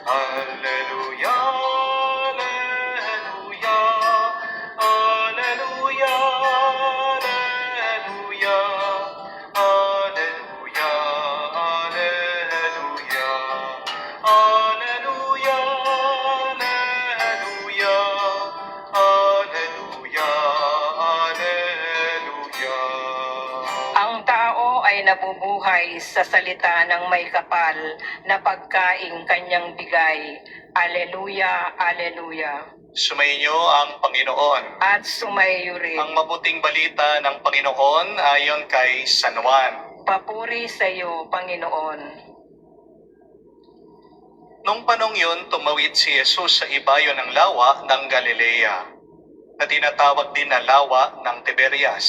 Alleluia, Alleluia, Alleluia, Alleluia, Alleluia, Alleluia, Alleluia, Alleluia, Alleluia, Alleluia. Ang tao ay nabubuhay sa salita ng may kapal na pagkaing kanyang bigay. Aleluya, aleluya. Sumainyo ang Panginoon. At sumayo rin. Ang mabuting balita ng Panginoon ayon kay San Juan. Papuri sa iyo, Panginoon. Nung panong yun, tumawid si Jesus sa ibayo ng lawa ng Galilea, na tinatawag din na lawa ng Tiberias.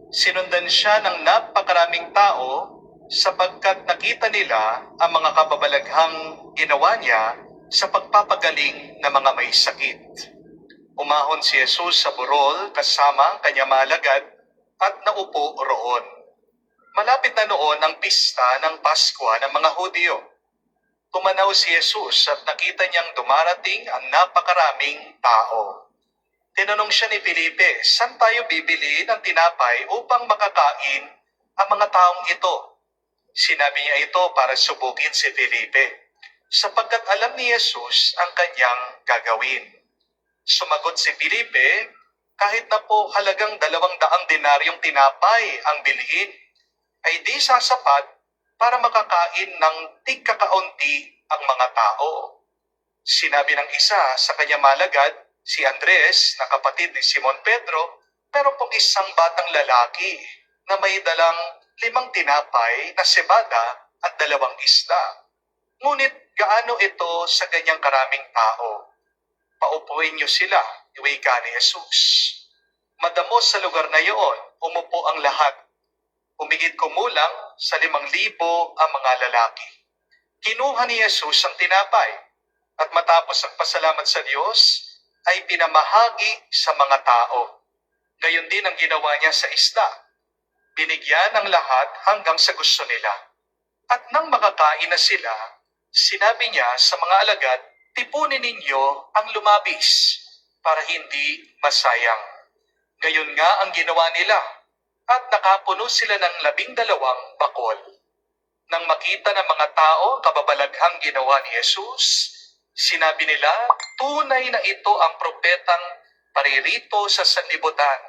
Sinundan siya ng napakaraming tao sapagkat nakita nila ang mga kababalaghang ginawa niya sa pagpapagaling ng mga may sakit. Umahon si Jesus sa burol kasama ang kanyang mga alagad at naupo roon. Malapit na noon ang pista ng Paskwa ng mga Hudyo. Tumanaw si Jesus at nakita niyang dumarating ang napakaraming tao. Tinanong siya ni Felipe, saan tayo bibili ng tinapay upang makakain ang mga taong ito? Sinabi niya ito para subukin si Felipe, sapagkat alam ni Jesus ang kanyang gagawin. Sumagot si Felipe, kahit na po halagang 200 denaryong tinapay ang bilhin, ay di sasapat para makakain ng tigkakaunti ang mga tao. Sinabi ng isa sa kanyang malagad, si Andres, na kapatid ni Simon Pedro, pero pong isang batang lalaki na may dalang 5 tinapay na sebada at 2 isda. Ngunit gaano ito sa ganyang karaming tao? Paupuin niyo sila, iwika ni Jesus. Madamo sa lugar na iyon, umupo ang lahat. Umigit kumulang sa 5,000 ang mga lalaki. Kinuha ni Jesus ang tinapay at matapos ang pasalamat sa Diyos, ay pinamahagi sa mga tao. Gayon din ang ginawa niya sa isda. Binigyan ng lahat hanggang sa gusto nila. At nang makakain na sila, sinabi niya sa mga alagad, tipunin ninyo ang lumabis para hindi masayang. Gayon nga ang ginawa nila at nakapuno sila ng 12 bakol. Nang makita ng mga tao kababalaghang ginawa ni Jesus, sinabi nila, tunay na ito ang propetang paririto sa sanlibutan.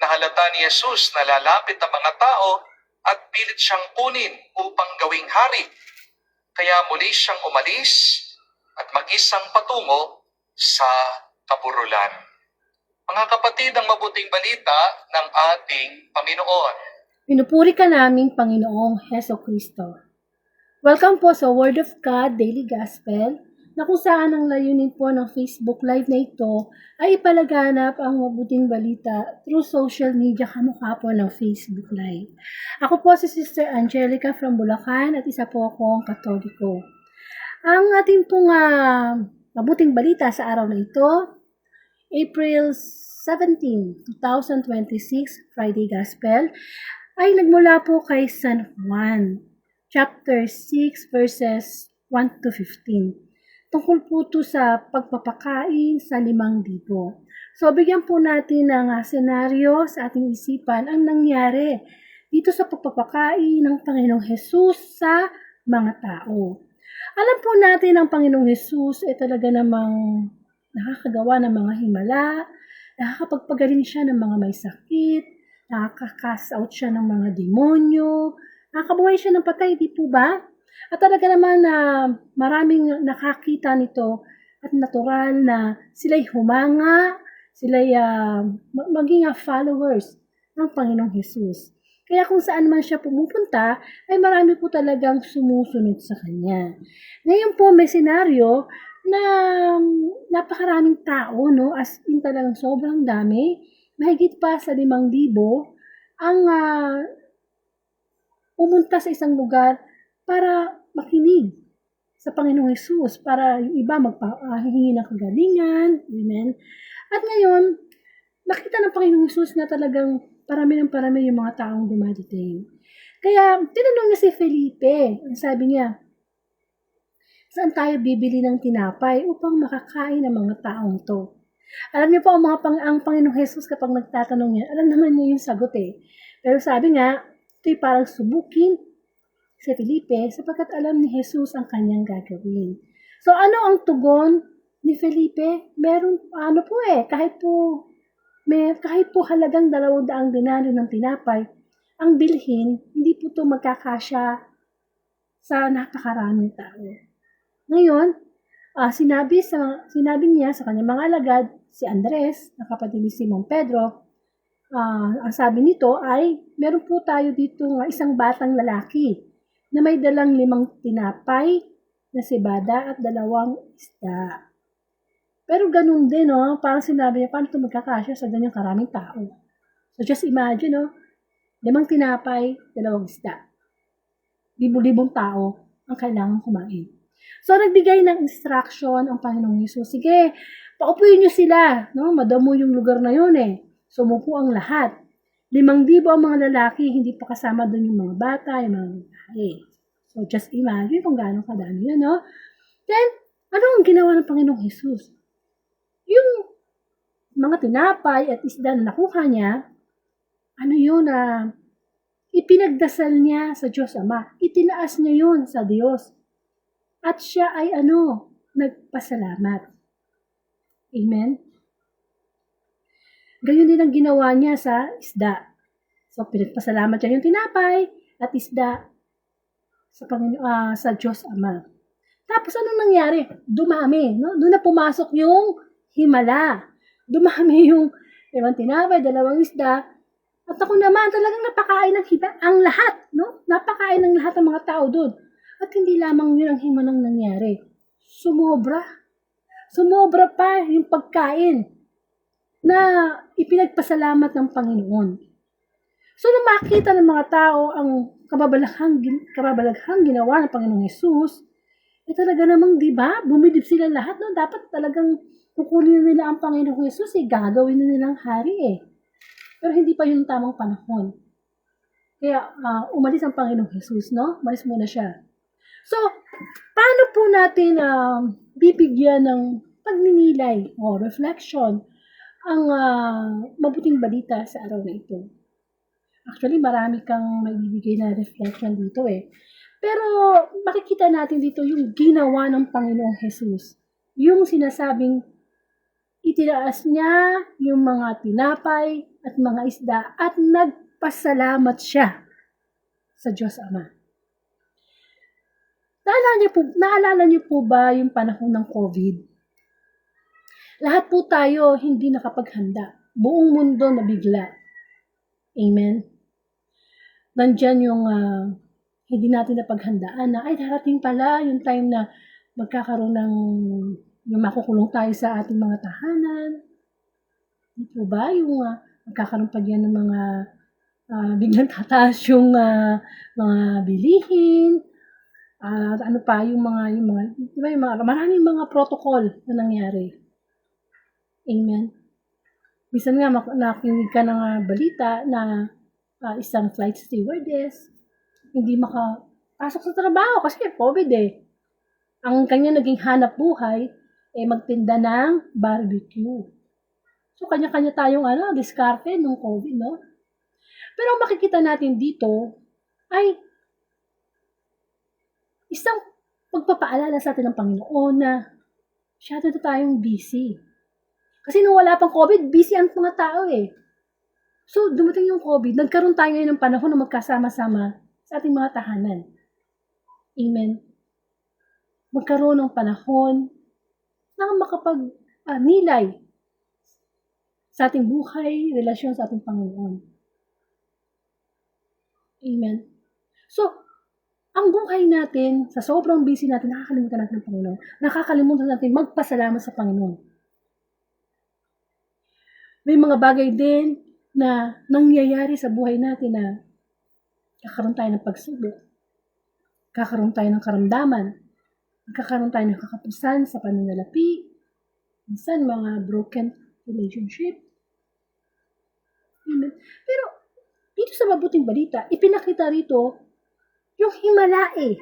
Nahalata ni Jesus na lalapit ang mga tao at pilit siyang kunin upang gawing hari. Kaya muli siyang umalis at mag-isang patungo sa kaburulan. Mga kapatid, ang mabuting balita ng ating Panginoon. Pinupuri ka naming Panginoong Heso Kristo. Welcome po sa Word of God Daily Gospel, na kung saan ang layunin po ng Facebook Live na ito ay ipalaganap ang mabuting balita through social media kamukha po ng Facebook Live. Ako po si Sister Angelica from Bulacan at isa po akong Katoliko. Ang ating pong mabuting balita sa araw na ito, April 17, 2026, Friday Gospel, ay nagmula po kay San Juan, chapter 6, verses 1 to 15. Tungkol po ito sa pagpapakain sa 5,000. So, bigyan po natin ng senaryo sa ating isipan ang nangyari dito sa pagpapakain ng Panginoong Hesus sa mga tao. Alam po natin ang Panginoong Hesus ay talaga namang nakakagawa ng mga himala, nakakapagpagaling siya ng mga may sakit, nakaka-cast out siya ng mga demonyo, nakakabuhay siya ng patay, di po ba? At talaga naman na maraming nakakita nito at natural na sila'y humanga, sila'y maging followers ng Panginoong Hesus. Kaya kung saan man siya pumupunta, ay marami po talagang sumusunod sa kanya. Ngayon po may senaryo na napakaraming tao, no? As in talagang sobrang dami, mahigit pa sa 5,000 ang pumunta sa isang lugar para makinig sa Panginoong Hesus, para yung iba magpahingi ng kagalingan. Amen. At ngayon, nakita ng Panginoong Hesus na talagang parami ng parami yung mga taong dumadating. Kaya, tinanong niya si Felipe. Sabi niya, Saan tayo bibili ng tinapay upang makakain ng mga taong to? Alam niyo po, ang Panginoong Jesus kapag nagtatanong niya, alam naman niya yung sagot eh. Pero sabi nga, ito'y parang subukin si Felipe sapagkat alam ni Jesus ang kanyang gagawin. So ano ang tugon ni Felipe? Meron, kahit po halagang 200 denaryo ng tinapay, ang bilhin, hindi po ito magkakasya sa napakaraming tao. Ngayon, sinabi niya sa kanyang mga alagad, si Andres, na kapatid ni Simon Pedro, ang sabi nito ay, meron po tayo dito isang batang lalaki na may dalang 5 tinapay na cebada at 2 isda. Pero ganun din, parang sinabi niya, paano ito magkakasya sa ganyang karaming tao? So just imagine, 5 tinapay, 2 isda. Libo-libong tao ang kailangan kumain. So, nagbigay ng instruction ang Panginoong Hesus. Sige, paupuin niyo sila. No? Madamo yung lugar na yun eh. Sumupo ang lahat. 5,000 ang mga lalaki, hindi pa kasama doon yung mga bata, yung mga babae. So, just imagine kung gaano kadami yun, no? Then, ano ang ginawa ng Panginoong Hesus? Yung mga tinapay at isda na nakuha niya, ipinagdasal niya sa Diyos Ama. Itinaas niya yun sa Diyos. At siya ay nagpasalamat. Amen? Gayon din ang ginawa niya sa isda. So, pinagpasalamat niya yung tinapay at isda sa Diyos Ama. Tapos, anong nangyari? Dumami. No? Doon na pumasok yung himala. Dumami yung 5 tinapay, 2 isda. At ako naman, talagang napakain ang lahat. No? Napakain ng lahat ng mga tao doon. At hindi lamang yun ang himalang nangyari. Sumobra pa yung pagkain na ipinagpasalamat ng Panginoon. So, nung makita ng mga tao ang kababalaghang ginawa ng Panginoong Hesus, talaga namang, di ba, bumidib sila lahat, no? Dapat talagang kukunin nila ang Panginoong Hesus, gagawin na nilang hari eh. Pero hindi pa yung tamang panahon. Kaya, umalis ang Panginoong Hesus, no? Umalis muna siya. So, paano po natin bibigyan ng pagninilay o reflection ang mabuting balita sa araw na ito? Actually, marami kang maibibigay na reflection dito eh. Pero makikita natin dito yung ginawa ng Panginoong Hesus. Yung sinasabing itinaas niya yung mga tinapay at mga isda at nagpasalamat siya sa Diyos Ama. Naalala niyo po ba yung panahon ng COVID? Lahat po tayo hindi nakapaghanda. Buong mundo nabigla. Amen? Nandyan yung hindi natin napaghandaan na darating pala yung time na magkakaroon yung makukulong tayo sa ating mga tahanan. Hindi po ba? Yung magkakaroon pa dyan ng mga biglang tataas yung mga bilihin. Maraming mga protocol na nangyari. Amen. Bisan nga nakinig ka ng balita na isang flight stewardess hindi makapasok sa trabaho kasi COVID eh. Ang kanya naging hanap buhay magtinda ng barbecue. So kanya-kanya tayong diskarte ng COVID, no? Pero ang makikita natin dito ay isang pagpapaalala sa atin ng Panginoon na masyado na tayong busy. Kasi nung wala pang COVID, busy ang mga tao eh. So, dumating yung COVID, nagkaroon tayo ngayon ng panahon na magkasama-sama sa ating mga tahanan. Amen. Magkaroon ng panahon na makapag-nilay sa ating buhay, relasyon sa ating Panginoon. Amen. So, ang buhay natin, sa sobrang busy natin, nakakalimutan natin ng Panginoon. Nakakalimutan natin magpasalamat sa Panginoon. May mga bagay din na nangyayari sa buhay natin na kakaroon tayo ng pagsubok. Kakaroon tayo ng karamdaman. Kakaroon tayo ng kakapusan sa pananalapi. Minsan, mga broken relationship. Amen. Pero, dito sa mabuting balita, ipinakita rito yung himala eh.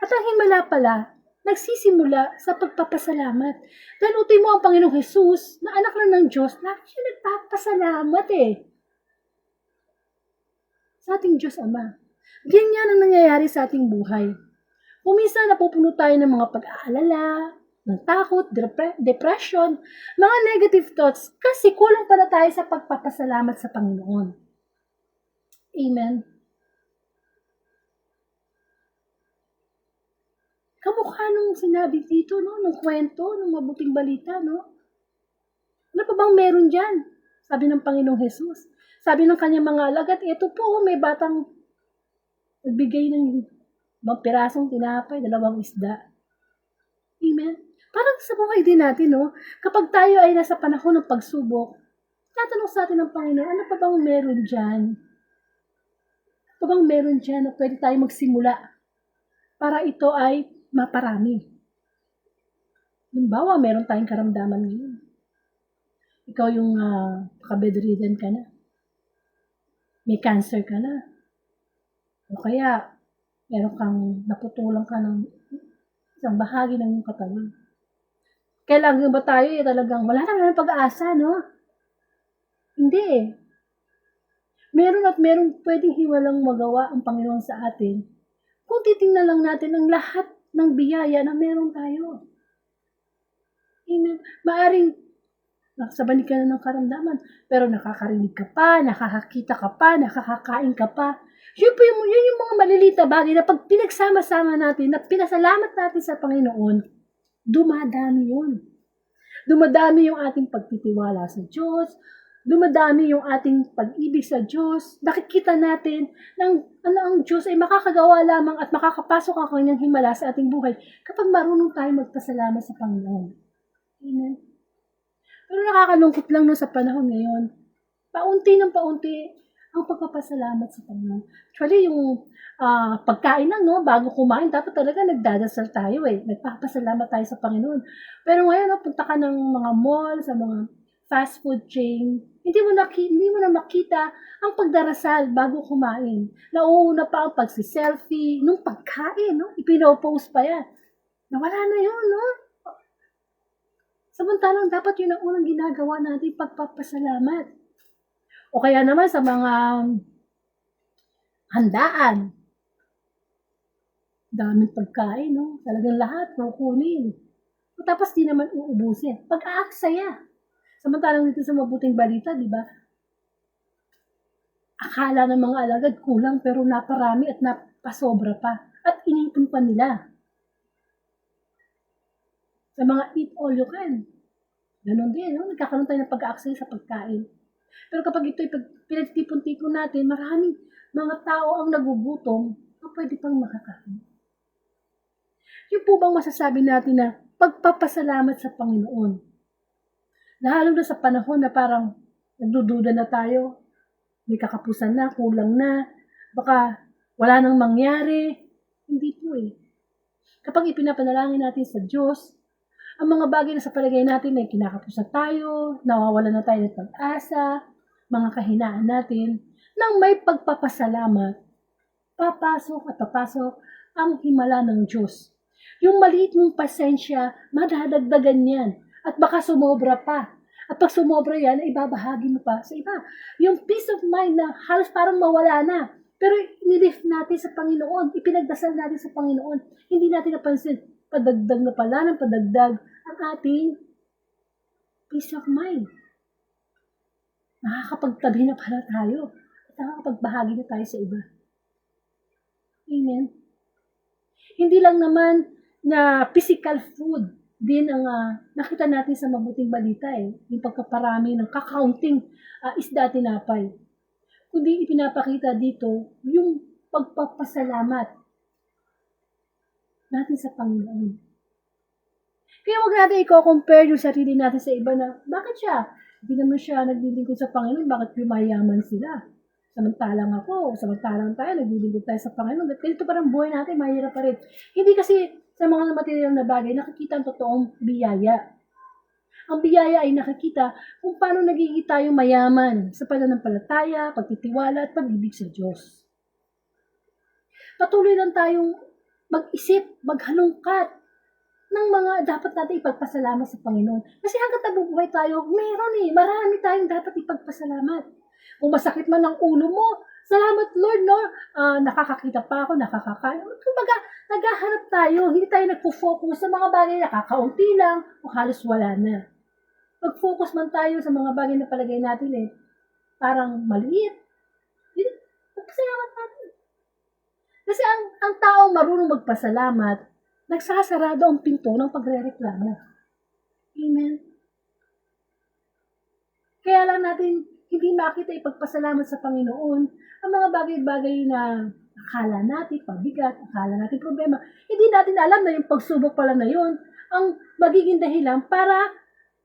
At ang himala pala, nagsisimula sa pagpapasalamat. Dahil utoy mo ang Panginoong Jesus na anak lang ng Diyos, lagi siya nagpapasalamat sa ating Diyos Ama. Ganyan ang nangyayari sa ating buhay. Kung minsan napupuno tayo ng mga pag-aalala, ng takot, depression, mga negative thoughts, kasi kulang pala tayo sa pagpapasalamat sa Panginoon. Amen. Kamukha nung sinabi dito, no? Nung kwento, nung mabuting balita, no? Ano pa bang meron dyan? Sabi ng Panginoong Jesus. Sabi ng kanyang mga alagad, ito po, may batang nagbigay ng mga pirasong tinapay, 2 isda. Amen. Parang sa buhay din natin, no? Kapag tayo ay nasa panahon ng pagsubok, tatanong sa atin ng Panginoon, ano pa bang meron dyan? Ano pa bang meron dyan na pwede tayo magsimula para ito ay maparami? Halimbawa, meron tayong karamdaman ngayon. Ikaw yung bedridden ka na. May cancer ka na. O kaya, meron kang naputulan ka ng isang bahagi ng iyong katawan. Kailangan ba tayo talagang wala na pag-asa, no? Hindi Meron at meron pwedeng hiwalang magawa ang Panginoon sa atin kung titingnan lang natin ang lahat ng biyaya na meron tayo. Amen. Maaring nakasabani ka na ng karamdaman, pero nakakarinig ka pa, nakakakita ka pa, nakakakain ka pa. Yun yung mga maliliit na bagay na pag pinagsama-sama natin, na pinasalamat natin sa Panginoon, dumadami yun. Dumadami yung ating pagtitiwala sa Diyos, dumadami yung ating pag-ibig sa Diyos. Nakikita natin ng ang Diyos ay makakagawa lamang at makakapasok ang kanyang himala sa ating buhay kapag marunong tayo magpasalamat sa Panginoon. Amen. Pero nakakalungkot lang sa panahon ngayon. Paunti ng paunti ang pagpapasalamat sa Panginoon. Actually, yung pagkain lang, no? Bago kumain, dapat talaga nagdadasal tayo Nagpapasalamat tayo sa Panginoon. Pero ngayon, punta ka ng mga mall, sa mga fast food chain, hindi mo na makita ang pagdarasal bago kumain. Nauuna pa ang pagsiselfie, nung pagkain, no? Ipinopost pa yan. Nawala na yun, no? Samantalang dapat yun ang unang ginagawa natin, pagpapasalamat. O kaya naman sa mga handaan. Daming pagkain, no? Talagang lahat, kukunin. Tapos di naman uubusin. Pag-aaksaya. Samantalang dito sa mabuting balita, di ba? Akala ng mga alagad kulang pero naparami at napasobra pa. At inipon pa nila. Sa mga eat all you can. Ganon din, no? Nagkakaroon tayo ng pag-aaksaya sa pagkain. Pero kapag ito'y pinagtipon-tipon natin, maraming mga tao ang nagugutom na pwede pang makakain. Yung po bang masasabi natin na pagpapasalamat sa Panginoon? Lalo na sa panahon na parang nagdududa na tayo, may kakapusan na, kulang na, baka wala nang mangyari. Hindi po Kapag ipinapanalangin natin sa Diyos, ang mga bagay na sa palagay natin ay kinakapusan tayo, nawawala na tayo ng pag-asa, mga kahinaan natin, nang may pagpapasalamat, papasok ang himala ng Diyos. Yung maliit mong pasensya, madadagdagan yan. At baka sumobra pa. At pag sumobra yan, ibabahagi mo pa sa iba. Yung peace of mind na halos parang mawala na. Pero nilift natin sa Panginoon. Ipinagdasal natin sa Panginoon. Hindi natin napansin. Padagdag na pala ng padagdag ang ating peace of mind. Nakakapagtabi na pala tayo. At nakakapagbahagi na tayo sa iba. Amen. Hindi lang naman na physical food din ang nakita natin sa mabuting balita yung pagkaparami ng kakaunting isda at tinapay. Kundi ipinapakita dito yung pagpapasalamat natin sa Panginoon. Kaya wag natin i-compare yung sarili natin sa iba na bakit siya? Hindi naman siya naglilingkod sa Panginoon, bakit lumayaman sila? Samantalang tayo, naglilingkod tayo sa Panginoon. At ganito parang buhay natin, mahirap pa rin. Hindi kasi sa mga material na bagay, nakikita ang totoong biyaya. Ang biyaya ay nakikita kung paano nagiging tayo mayaman sa pananampalataya, pagtitiwala at pag-ibig sa Diyos. Patuloy lang tayong mag-isip, maghalungkat ng mga dapat natin ipagpasalamat sa Panginoon. Kasi hanggat nabubuhay tayo, marami tayong dapat ipagpasalamat. Kung masakit man ang ulo mo, salamat Lord, no? Nakakakita pa ako, nakakakain. Kumbaga, naghahanap tayo, hindi tayo nagpo-focus sa mga bagay na kakaunti lang o halos wala na. Mag-focus man tayo sa mga bagay na palagay natin parang maliit. Magpasalamat natin. Kasi ang taong marunong magpasalamat, nagsasarado ang pinto ng pagrereklamo. Amen. Kaya lang natin hindi makita ipagpasalamat sa Panginoon ang mga bagay-bagay na akala natin pabigat, akala natin problema. Hindi natin alam na yung pagsubok pala na yun ang magiging dahilan para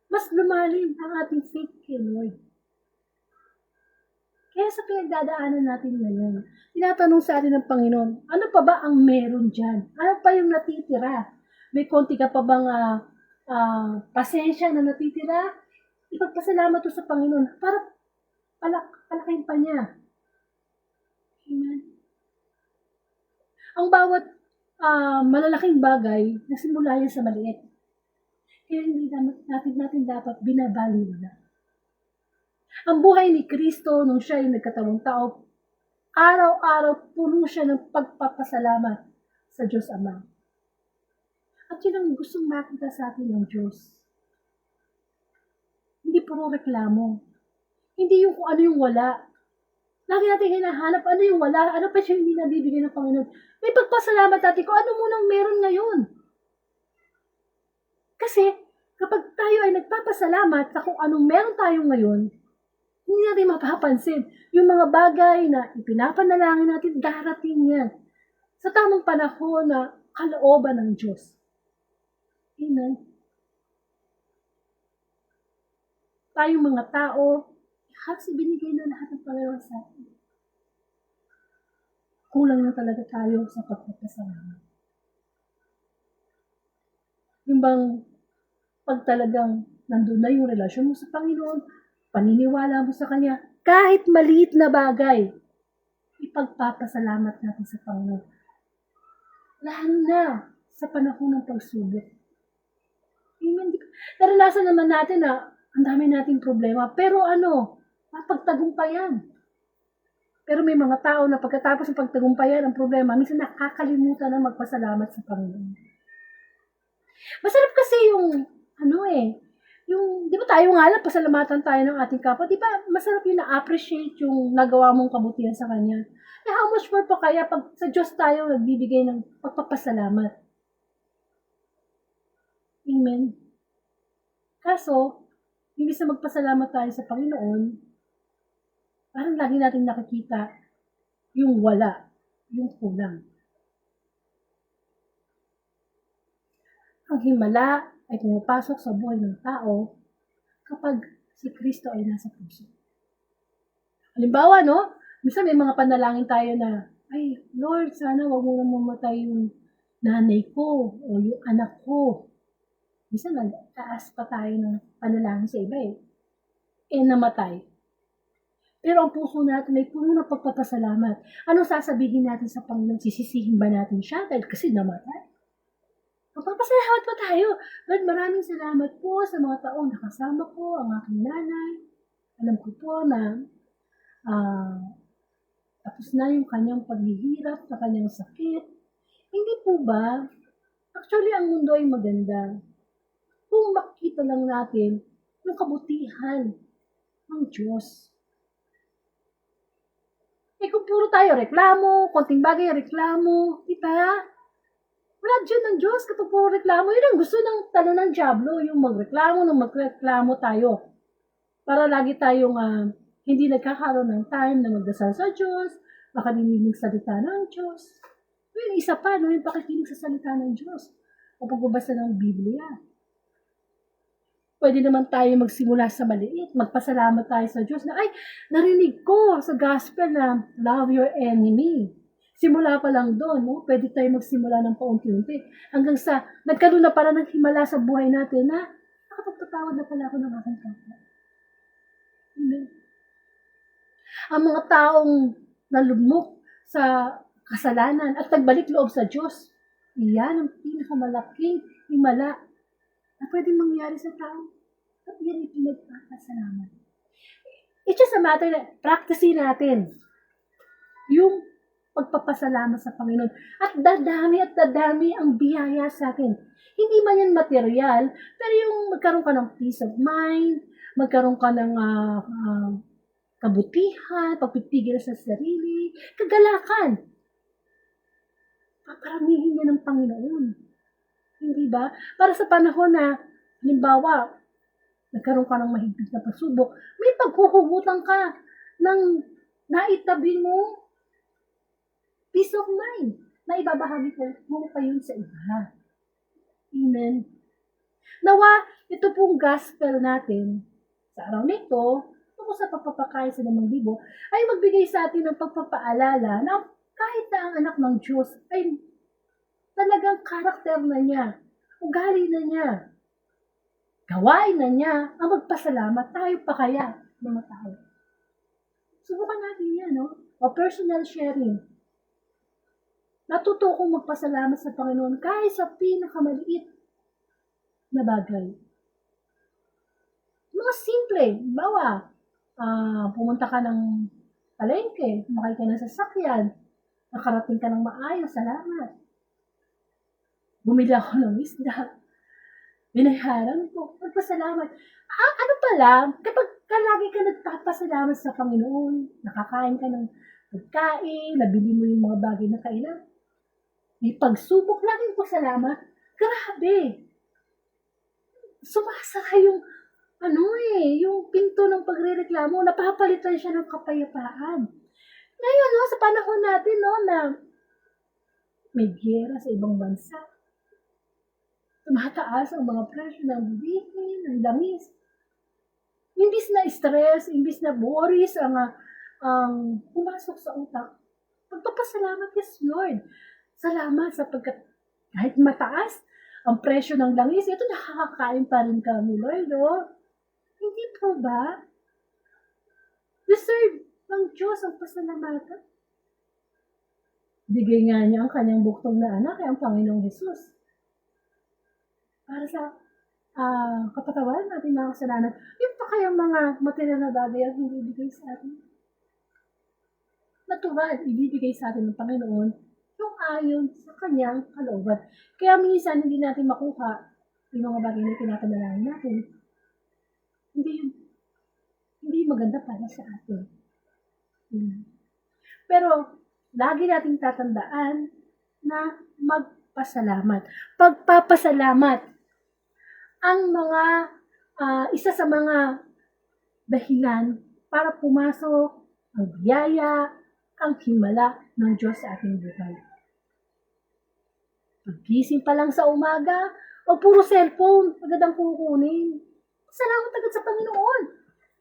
mas lumalim ang ating faith kay Lord. Kaya sa pinagdadaanan natin ngayon, tinatanong sa atin ng Panginoon, ano pa ba ang meron dyan? Ano pa yung natitira? May konti ka pa bang pasensya na natitira? Ipagpasalamat to sa Panginoon para palakin pa niya. Amen. Ang bawat malalaking bagay, nasimula yan sa maliit. Kaya hindi natin dapat binabaliwala. Ang buhay ni Kristo nung siya yung nagkatawang tao, araw-araw puno siya ng pagpapasalamat sa Diyos Ama. At yun ang gustong makita sa atin ng Diyos. Hindi puro reklamo. Hindi yung kung ano yung wala. Lagi natin hinahanap ano yung wala, ano pa siya hindi nabibigay ng Panginoon. May pagpasalamat natin kung ano munang meron ngayon. Kasi kapag tayo ay nagpapasalamat sa kung anong meron tayo ngayon, hindi natin mapapansin yung mga bagay na ipinapanalangin natin, darating yan sa tamang panahon na kalooban ng Diyos. Amen. Tayong mga tao, halos ibinigay na lahat ng Panginoon sa atin. Kulang na talaga tayo sa pagpapasalamat. Yung bang pag talagang nandun na yung relasyon mo sa Panginoon, paniniwala mo sa Kanya, kahit maliit na bagay, ipagpapasalamat natin sa Panginoon. Lalo na sa panahon ng pagsubok. Amen. Naranasan naman natin na ang dami nating problema, pero mapagtagumpayan. Pero may mga tao na pagkatapos ng pagtagumpayan ang problema, minsan nakakalimutan na magpasalamat sa Panginoon. Masarap kasi di ba tayo nga lang, pasalamatan tayo ng ating kapwa, di ba masarap yung na-appreciate yung nagawa mong kabutihan sa Kanya. How much more pa kaya pag sa Diyos tayo nagbibigay ng pagpapasalamat. Amen. Kaso, imbis na magpasalamat tayo sa Panginoon, parang lagi natin nakikita yung wala, yung kulang. Ang himala ay pumapasok sa buhay ng tao kapag si Kristo ay nasa puso. Halimbawa, minsan may mga panalangin tayo na, ay, Lord, sana wag mo na mamatay yung nanay ko o yung anak ko. Minsan nagtaas pa tayo ng panalangin sa iba namatay. Pero ang puso natin ay puno ng pagpapasalamat. Anong sasabihin natin sa Panginoon? Sisisihin ba natin siya dahil kasi namatay? Magpapasalamat pa tayo. Lord, maraming salamat po sa mga taong nakasama ko, ang aking nanay. Alam ko po na tapos na yung kanyang paghihirap, sa kanyang sakit. Hindi po ba? Actually, ang mundo ay maganda. Kung makita lang natin yung kabutihan ng Diyos. Kung puro tayo reklamo, konting bagay reklamo, di ba? Wala dyan ng Diyos kapag puro reklamo. Yun ang gusto ng talo ng Diablo, yung magreklamo tayo. Para lagi tayong hindi nagkakaroon ng time na magdasal sa Diyos, makalinig salita ng Diyos. Yung isa pa, yung pakikinig sa salita ng Diyos. O pagbabasa ng Biblia. Pwede naman tayo magsimula sa maliit. Magpasalamat tayo sa Diyos na, narinig ko sa gospel na love your enemy. Simula pa lang doon, pwede tayo magsimula ng paunti-unti. Hanggang sa, nagkaroon na pala ng himala sa buhay natin na, nakapagpatawad na pala ako ng aking kapwa. Amen. Ang mga taong nalugmok sa kasalanan at nagbalik loob sa Diyos, Iyan ang pinakamalaking himala na pwedeng mangyari sa tao. At yan ay pinagpapasalamat. It's just a matter na practicein natin yung pagpapasalamat sa Panginoon. At dadami ang biyaya sa atin. Hindi man yan material, pero yung magkaroon ka ng peace of mind, magkaroon ka ng kabutihan, pagpipigil sa sarili, kagalakan. Paparamihin niya ng Panginoon. Hindi ba? Para sa panahon na, halimbawa, nagkaroon ka ng mahigpit na pagsubok, may paghuhugutan ka ng naitabi mo peace of mind na ibabahagi mo pa yun sa iba. Amen. Nawa, ito pong gospel natin sa araw nito, tungkol sa pagpapakain sa 5,000, ay magbigay sa atin ng pagpapaalala na kahit na ang anak ng Diyos ay talagang karakter na niya, ugali na niya, gawain na niya ang magpasalamat. Tayo pa kaya, mga tao? Subukan natin yan, no? O personal sharing. Natuto kong magpasalamat sa Panginoon kahit sa pinakamaliit na bagay. Mga simple. Bawa, pumunta ka ng palengke, makay ka ng sasakyan, nakarating ka ng maayos, salamat. Bumili ako ng isda, binayaran ko, magpasalamat. Ano pala, kapag lagi ka nagpapasalamat sa Panginoon, nakakain ka ng pagkain, nabili mo yung mga bagay na kailangan, may pagsubok, laging pasalamat, grabe. Sumasara yung, yung pinto ng pagrereklamo, napapalitan siya ng kapayapaan. Ngayon, sa panahon natin, na may giyera sa ibang bansa, tumataas ang mga presyo ng bilihin, ng langis. Imbis na stress, imbis na worries ang pumasok sa utak, magpapasalamat, yes Lord. Salamat sapagkat kahit mataas ang presyo ng langis, ito nakakakain pa rin kami, Lord. Hindi po ba? Deserve ng Diyos ang pasalamatan. Bigay nga niya ang kanyang buktong na anak, ang Panginoong Jesus. Para sa kapatawaran natin mga kasalanan, yung pa kayang mga material na bagay ang hindi ibigay sa atin. Natural, ibibigay sa atin ng Panginoon yung ayon sa kanyang kalooban. Kaya minsan hindi natin makuha yung mga bagay na pinapanalangin natin. Hindi maganda para sa atin. Pero lagi nating tatandaan na magpasalamat. Pagpapasalamat ang mga isa sa mga dahilan para pumasok ang biyaya, ang himala ng Diyos sa ating buhay. Paggising pa lang sa umaga, o puro cellphone, agad ang kukunin. Salamat agad sa Panginoon.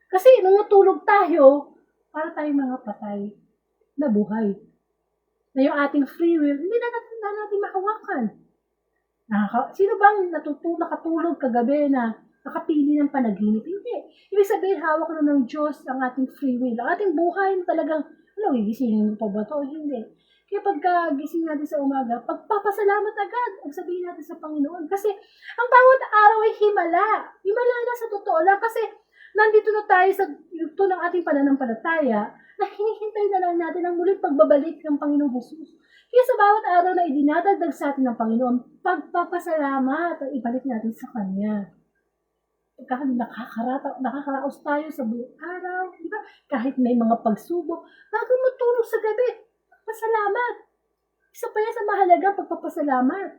Kasi nung natulog tayo, para tayong mga patay na buhay. Na yung ating free will, hindi na natin mahawakan. Sino bang nakatulog kagabi na nakapili ng panaginip? Hindi. Ibig sabihin, hawak na ng Diyos ang ating free will. Ang ating buhay talagang, gigisingin mo pa ba ito? Hindi. Kaya pagka gising natin sa umaga, pagpapasalamat agad ang sabihin natin sa Panginoon. Kasi ang bawat araw ay himala. Himala na sa totoo lang. Kasi nandito na tayo sa yugto ng ating pananampalataya na hinihintay na lang natin ang muling pagbabalik ng Panginoong Jesus. Kaya sa bawat araw na idinadagdag sa atin ng Panginoon, pagpapasalamat ang ibalik natin sa Kanya. Pagka nakakaraos tayo sa buong araw, di ba? Kahit may mga pagsubok, bago matulog sa gabi, pasalamat. Isa pa yan sa mahalagang pagpapasalamat.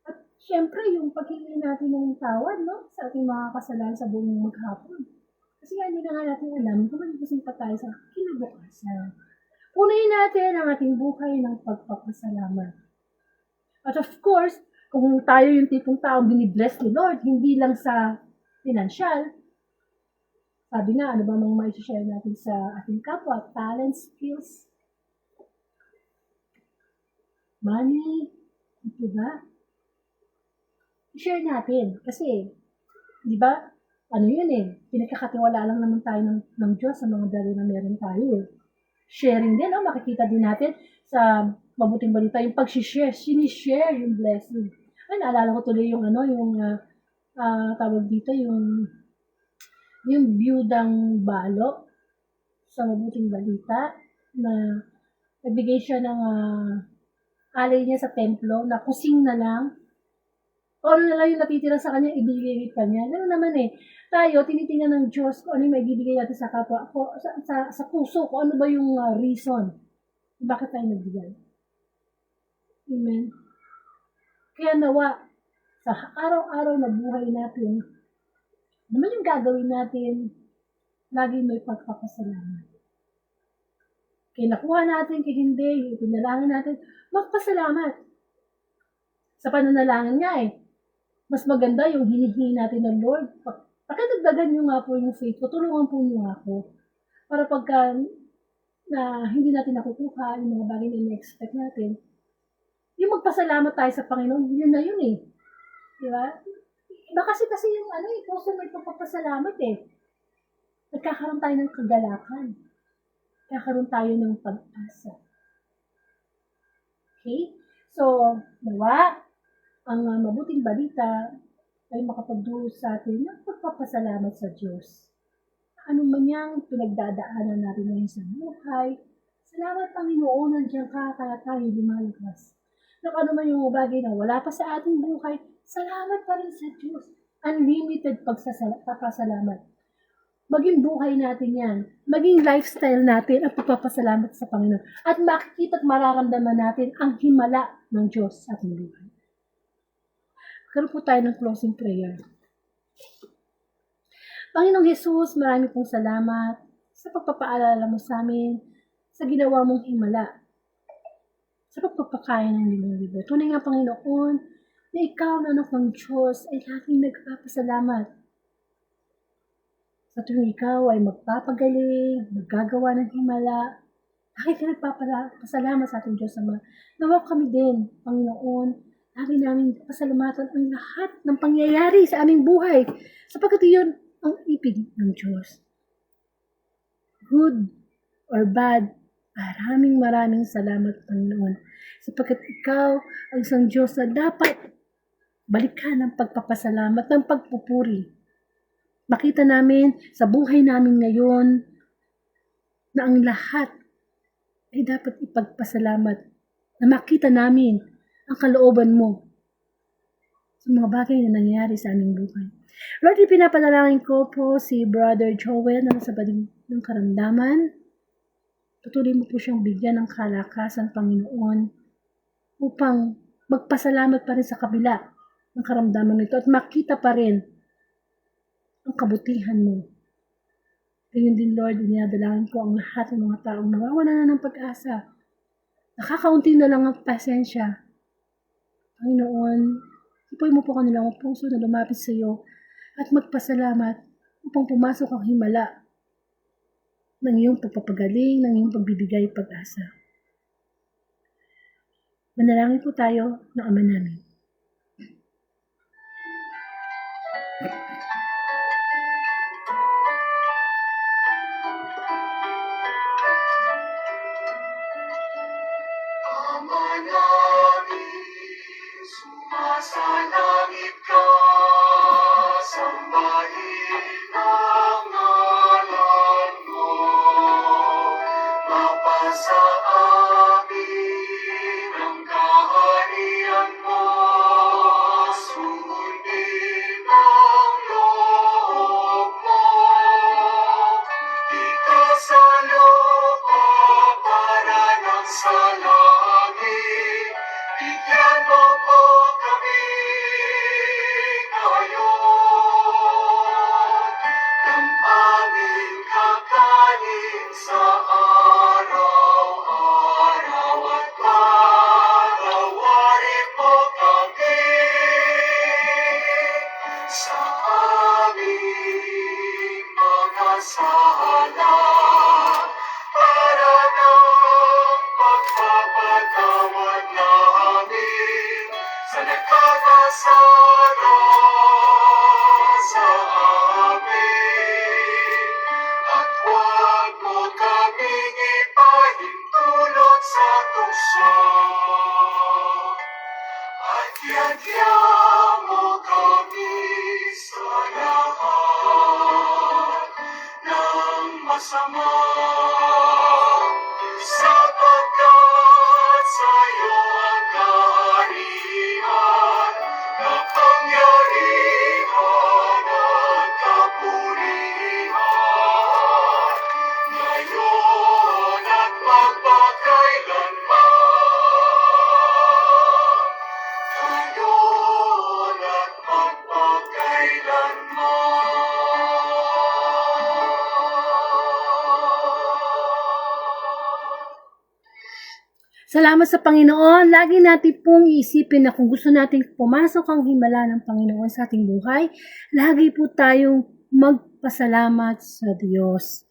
At syempre, yung paghingi natin ng tawad, sa ating mga kasalanan sa buong maghapon. Kasi hindi na nga natin alam kung magigising pa tayo sa kinabukasan. Punayin natin ang ating buhay ng pagpapasalamat. At of course, kung tayo yung tipong taong binibless ni Lord, hindi lang sa financial, sabi nga, ano ba mga mai-share natin sa ating kapwa? Talent, skills, money, di ba? I-share natin. Kasi, di ba, pinagkakatiwala lang naman tayo ng Diyos sa mga dali na meron tayo. Sharing din, makikita din natin sa mabuting balita, yung pag-share, sinishare yung blessing. Ay, naalala ko tuloy yung tawag dito, yung biyudang balo sa mabuting balita na nagbigay siya ng alay niya sa templo na kusing na lang. O ano na lang yung natitira sa kanya, ibigay pa niya. Ganoon naman tayo, tinitingnan ng Diyos kung ano yung maibibigay natin sa kapwa, sa puso, kung ano ba yung reason. Bakit tayo nagbigay? Amen. Kaya nawa, sa araw-araw na buhay natin, naman yung gagawin natin, lagi may pagpapasalamat. Kaya nakuha natin, kaya hindi, pinalangin natin, magpasalamat. Sa pananalangin nga mas maganda yung hinihingi natin ng Lord. Pakadagdagan nyo nga po yung faith ko, tulungan po nyo ako. Para pagka na hindi natin nakukuha yung mga bagay na in-expect natin, yung magpasalamat tayo sa Panginoon, yun na yun Di ba? Iba kasi yung puso may pagpapasalamat Nagkakaroon tayo ng kagalakan. Nagkakaroon tayo ng pag-asa. Okay? So, nawa, ang mabuting balita ay makapagdulot sa atin ng pagpapasalamat sa Diyos. Ano man yung pinagdadaanan natin ngayon sa buhay, salamat Panginoon, nandiyan ka, kaya tayo lumalabas. Ano man yung bagay na wala pa sa ating buhay, salamat pa rin sa Diyos. Unlimited pagpapasalamat. Maging buhay natin yan. Maging lifestyle natin ang pagpapasalamat sa Panginoon. At makikita at mararamdaman natin ang himala ng Diyos sa ating buhay. Karoon po tayo ng closing prayer. Panginoong Jesus, marami pong salamat sa pagpapaalala mo sa amin, sa ginawa mong himala, sa pagpapakain ng limang libo. Tunay nga, Panginoon, na ikaw na anak ng Diyos ay laging nagpapasalamat. Sa tuwing ikaw ay magpapagaling, maggagawa ng himala, lagi ka nagpapasalamat sa ating Diyos Ama. Nawa kami din, Panginoon, lagi namin pasalamatan ang lahat ng pangyayari sa aming buhay, sapagkat iyon ang ibig ng Diyos. Good or bad, maraming salamat, Panginoon, sapagkat ikaw ang isang Diyos na dapat balikan ng pagpapasalamat, ng pagpupuri. Makita namin sa buhay namin ngayon na ang lahat ay dapat ipagpasalamat, na makita namin ang kalooban mo sa mga bagay na nangyayari sa aming buhay. Lord, ipinapanalangin ko po si Brother Joel na nasa bading ng karamdaman. Patuloy mo po siyang bigyan ng kalakasan, Panginoon, upang magpasalamat pa rin sa kabila ng karamdaman nito at makita pa rin ang kabutihan mo. Ngayon din, Lord, inadalangin ko ang lahat ng mga taong nawawala na ng pag-asa. Nakakaunti na lang ang pasensya. Panginoon, ipoy mo po kanilang puso na lumapit sa iyo at magpasalamat upang pumasok ang himala ng iyong pagpapagaling, ng iyong pagbibigay pag-asa. Manalangin po tayo ng Ama namin. Ama namin, sumasalangit ka, sambahin ang ngalan mo. Mapasa amin ang kaharian mo, sundin ang loob mo. Ikasalo ka para ng salangit, bigyan mo po kami ngayon ng aming kakanin sa araw-araw at patawarin mo kami sa aming mga sala para ng pagpapatawad namin sa nagkakasala sa amin. At huwag mo kaming ipahintulot sa tukso. At yadya mo kami sa lahat ng masama, sapagkat sa'yo ang kaharian, kapangyarihan at kapurihan, ngayon at magpakailanman. Ngayon at magpakailanman. Salamat sa Panginoon. Lagi natin pong iisipin na kung gusto nating pumasok ang himala ng Panginoon sa ating buhay, lagi po tayong magpasalamat sa Diyos.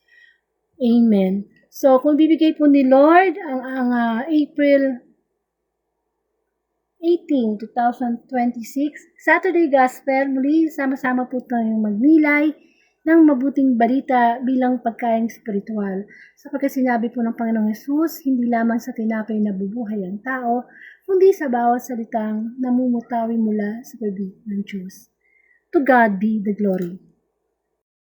Amen. So, kung bibigay po ni Lord ang April 18, 2026, Saturday Gospel, muli sama-sama po tayong magnilay ng mabuting balita bilang pagkain spiritual. Sapagkat sinabi po ng Panginoong Hesus, hindi lamang sa tinapay na bubuhay ang tao, kundi sa bawat salitang namumutawi mula sa bibig ng Diyos. To God be the glory.